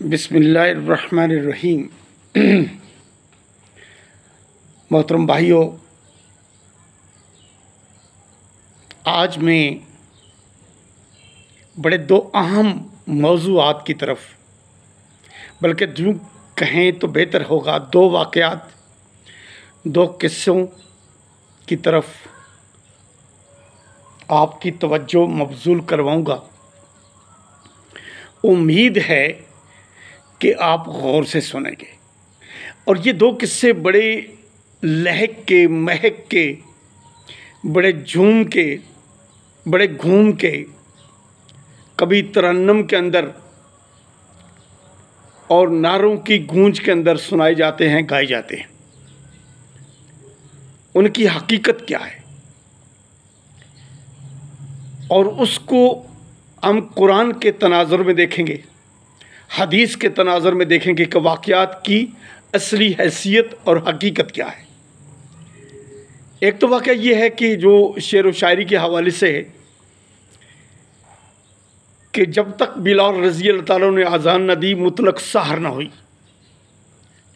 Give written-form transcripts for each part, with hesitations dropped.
बिस्मिल्लाहिर्रहमानिर्रहीम। मोहतरम भाइयों, आज मैं बड़े दो अहम मौज़ूआत की तरफ, बल्कि यूँ कहें तो बेहतर होगा दो वाक़यात, दो किस्सों की तरफ आपकी तवज्जो मबज़ूल करवाऊँगा। उम्मीद है कि आप गौर से सुनेंगे। और ये दो किस्से बड़े लहक के, महक के, बड़े झूम के, बड़े घूम के, कभी तरन्नुम के अंदर और नारों की गूंज के अंदर सुनाए जाते हैं, गाए जाते हैं। उनकी हकीकत क्या है और उसको हम कुरान के तनाज़ुर में देखेंगे, हदीस के तनाज़ुर में देखेंगे कि वाक़यात की असली हैसियत और हकीकत क्या है। एक तो वाक़या ये है कि जो शेर व शायरी के हवाले से है कि जब तक बिलाल रज़ी अल्लाह ताला ने अज़ान न दी मुतलक सहर न हुई।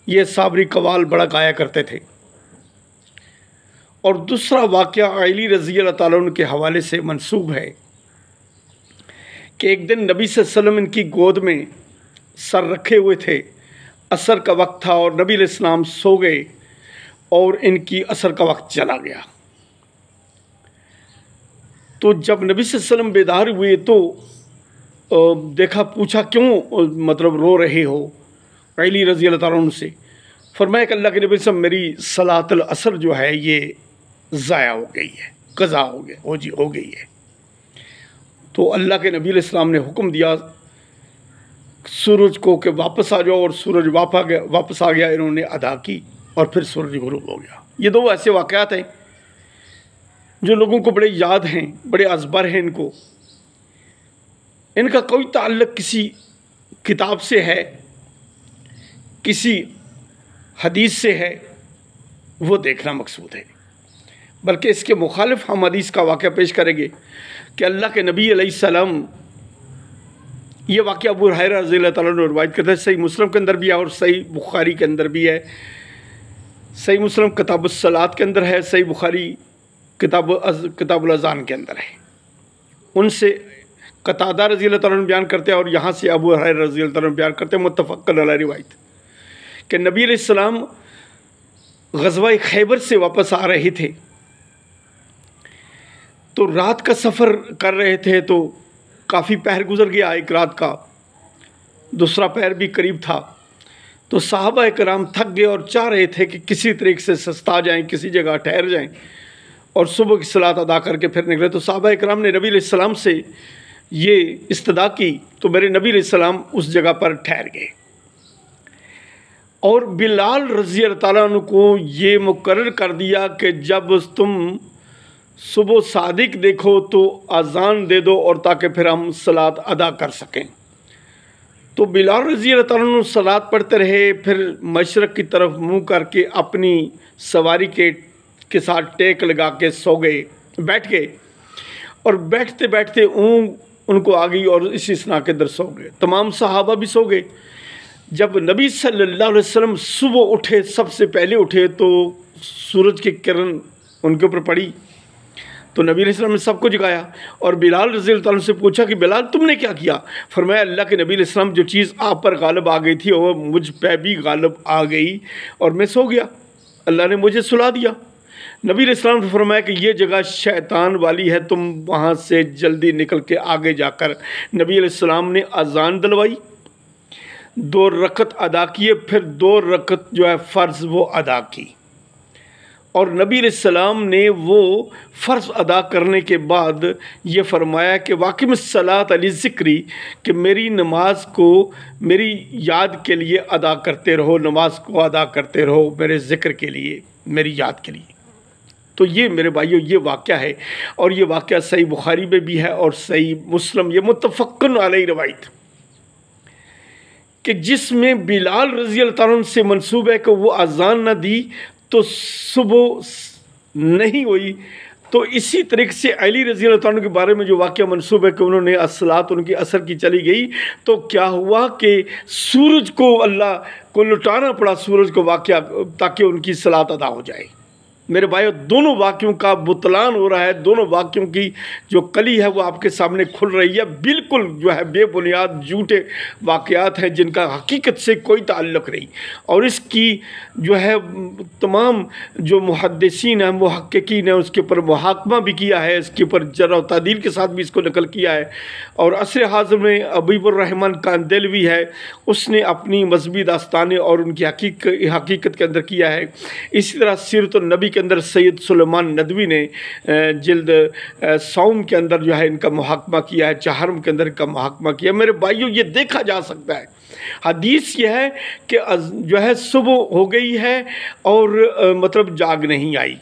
ये साबरी कवाल बड़ा गाया करते थे। और दूसरा वाक़या अली रज़ी अल्लाह ताला के हवाले से मंसूब है कि एक दिन नबी सल्लल्लाहु अलैहि वसल्लम इनकी गोद में सर रखे हुए थे। असर का वक्त था और नबी अलैहिस्सलाम सो गए और इनकी असर का वक्त चला गया। तो जब नबी सल्लल्लाहु अलैहि वसल्लम बेदार हुए तो देखा, पूछा क्यों मतलब रो रहे हो अली रज़ी अल्लाह ताला अन्हु से। फरमाया कि अल्लाह के नबी सल्लल्लाहु अलैहि वसल्लम, मेरी सलातुल असर जो है ये ज़ाया हो गई है, क़ज़ा हो गई है। तो अल्लाह के नबी अलैहिस्सलाम ने हुक्म दिया सूरज को कि वापस आ जाओ, और सूरज वापस आ गया। इन्होंने अदा की और फिर सूरज गुरूब हो गया। ये दो ऐसे वाक़यात हैं जो लोगों को बड़े याद हैं, बड़े अज़बर हैं। इनका कोई ताल्लुक़ किसी किताब से है, किसी हदीस से है, वो देखना मकसूद है। बल्कि इसके मुखालिफ हम हदीस का वाक़या पेश करेंगे कि अल्लाह के नबी अलैहिस्सलाम, ये वाक़या अबू हुरैरा रज़ी अल्लाह ताला अन्हु रिवायत करते हैं। सही मुस्लिम के अंदर भी है और सही बुखारी के अंदर भी है। सही मुस्लिम किताबुस सलात के अंदर है, सही बुखारी किताबुल अज़ान के अंदर है। उनसे कतादा रज़ी अल्लाह ताला अन्हु बयान करते हैं और यहाँ से अबू हुरैरा रज़ी अल्लाह ताला अन्हु बयान करते हैं, मुत्तफ़क़ुन अलैहि रिवायत, कि नबी अलैहिस्सलाम ग़ज़वा खैबर से वापस आ रहे थे। तो रात का सफ़र कर रहे थे, तो काफ़ी पहर गुज़र गया। एक रात का दूसरा पहर भी करीब था। तो सहाबा कराम थक गए और चाह रहे थे कि किसी तरीके से सस्ता जाएं, किसी जगह ठहर जाएं और सुबह की सलात अदा करके फिर निकले। तो सहाबा कराम ने नबी अलैहिस्सलाम से ये इस्तदा की, तो मेरे नबी अलैहिस्सलाम उस जगह पर ठहर गए। और बिलाल रज़ी अल्लाह ताला अन्हु को ये मुकर्रर कर दिया कि जब तुम सुबह सादिक देखो तो अज़ान दे दो, और ताकि फिर हम सलात अदा कर सकें। तो बिलाल रज़ी अल्लाह ताला अन्हु सलात पढ़ते रहे, फिर मशरक़ की तरफ मुँह करके अपनी सवारी के साथ टेक लगा के सो गए, बैठ गए। और बैठते बैठते ऊँघ उनको आ गई और इसी स्ना के अंदर सो गए। तमाम सहाबा भी सो गए। जब नबी सल्लल्लाहु अलैहि वसल्लम सुबह उठे, सबसे पहले उठे, तो सूरज की किरण उनके ऊपर पड़ी। तो नबी अलैहिस्सलाम ने सबको जगाया और बिलाल रज़ी अल्लाह ताला से पूछा कि बिलाल तुमने क्या किया। फरमाया, अल्लाह के नबी अलैहिस्सलाम, जो चीज़ आप पर गालिब आ गई थी वो मुझ पर भी गालिब आ गई और मैं सो गया, अल्लाह ने मुझे सुला दिया। नबी अलैहिस्सलाम ने फरमाया कि ये जगह शैतान वाली है, तुम वहाँ से जल्दी निकल के आगे जाकर। नबी अलैहिस्सलाम ने अज़ान दिलवाई, 2 रकत अदा किए, फिर 2 रकत जो है फ़र्ज़ वो अदा की। और नबी अलैहिस्सलाम ने वो फ़र्ज़ अदा करने के बाद ये फ़रमाया कि वाक़िमिस सलात अली ज़िक्री, कि मेरी नमाज को मेरी याद के लिए अदा करते रहो, नमाज को अदा करते रहो मेरे ज़िक्र के लिए, मेरी याद के लिए। तो ये मेरे भाइयों ये वाक़या है, और ये वाक़या सही बुखारी में भी है और सही मुस्लिम, ये मुत्तफ़क़ुन अलैहि रिवायत, कि जिसमें बिलाल रज़ी अल्लाह ताला से मंसूब है कि वो अज़ान न दी तो सुबह नहीं हुई, तो इसी तरीके से अली रज़ी अल्लाह तआला के बारे में जो वाक़या मनसूब है कि उन्होंने अस्सलात उनकी असर की चली गई, तो क्या हुआ कि सूरज को अल्लाह को लुटाना पड़ा सूरज को वाक़या, ताकि उनकी सलात अदा हो जाए। मेरे भाइयों, दोनों वाक़यों का बुतलान हो रहा है, दोनों वाक़यों की जो कली है वो आपके सामने खुल रही है। बिल्कुल जो है बेबुनियाद झूठे वाक़यात हैं जिनका हकीकत से कोई ताल्लुक़ नहीं। और इसकी जो है तमाम जो मुहद्दिसीन हैं, मुहक्किकीन हैं, उसके ऊपर मुहाकमा भी किया है, इसके ऊपर जर्ह व तादील के साथ भी इसको नकल किया है। और असर हाज़िर में अबीबुर्रहमान कांदेलवी है, उसने अपनी मज़हबी दास्तानें और उनकी हकीकत के अंदर किया है। इसी तरह सीरतुन नबी के अंदर सैयद सुलेमान नदवी ने जिल्द सौम के अंदर जो है इनका मुहाकमा किया है, चहरम के अंदर इनका मुहाकमा किया। मेरे भाइयों, ये देखा जा सकता है। हदीस यह है कि जो है सुबह हो गई है और मतलब जाग नहीं आई,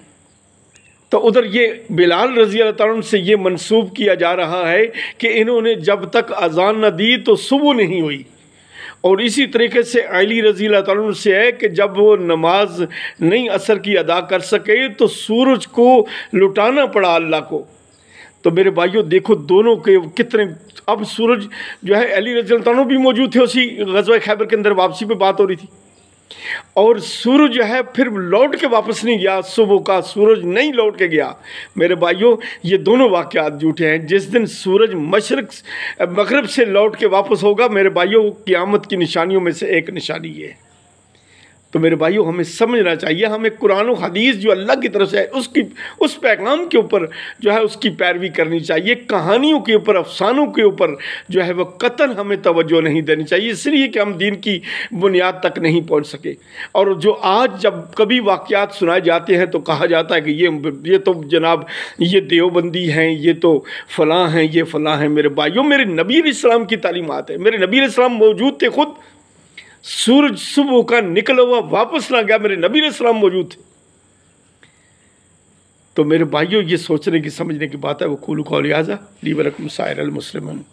तो उधर ये बिलाल रज़ी अल्लाह तआला से ये मंसूब किया जा रहा है कि इन्होंने जब तक अज़ान न दी तो सुबह नहीं हुई। और इसी तरीके से अली रज़ी अल्लाह तआला से है कि जब वो नमाज नहीं असर की अदा कर सके तो सूरज को लुटाना पड़ा अल्लाह को। तो मेरे भाइयों देखो दोनों के कितने, अब सूरज जो है अली रज़ी अल्लाह तआला भी मौजूद थे, उसी ग़ज़वा खैबर के अंदर वापसी पे बात हो रही थी, और सूरज जो है फिर लौट के वापस नहीं गया, सुबह का सूरज नहीं लौट के गया। मेरे भाइयों, ये दोनों वाक़यात झूठे हैं। जिस दिन सूरज मग़रिब से लौट के वापस होगा, मेरे भाइयों, क़यामत की निशानियों में से एक निशानी ये है। तो मेरे भाइयों, हमें समझना चाहिए, हमें कुरान और हदीस जो अल्लाह की तरफ से है उस पैगाम के ऊपर जो है उसकी पैरवी करनी चाहिए। कहानियों के ऊपर, अफसानों के ऊपर जो है वह कतन हमें तवज्जो नहीं देनी चाहिए, इसलिए कि हम दीन की बुनियाद तक नहीं पहुंच सके। और जो आज जब कभी वाक़यात सुनाए जाते हैं तो कहा जाता है कि ये तो जनाब ये देवबंदी हैं, ये तो फ़लाँ हैं, ये फ़लाँ हैं। मेरे भाइयों, मेरे नबी अलैहिस्सलाम की तालीमात है, मेरे नबी अलैहिस्सलाम मौजूद थे खुद, सूरज सुबह का निकला हुआ वापस ना गया, मेरे नबी अलैहिस्सलाम मौजूद थे। तो मेरे भाइयों, ये सोचने की समझने की बात है। वो कूलू कौली हाज़ा ली व लकुम साइरल मुस्लिमीन।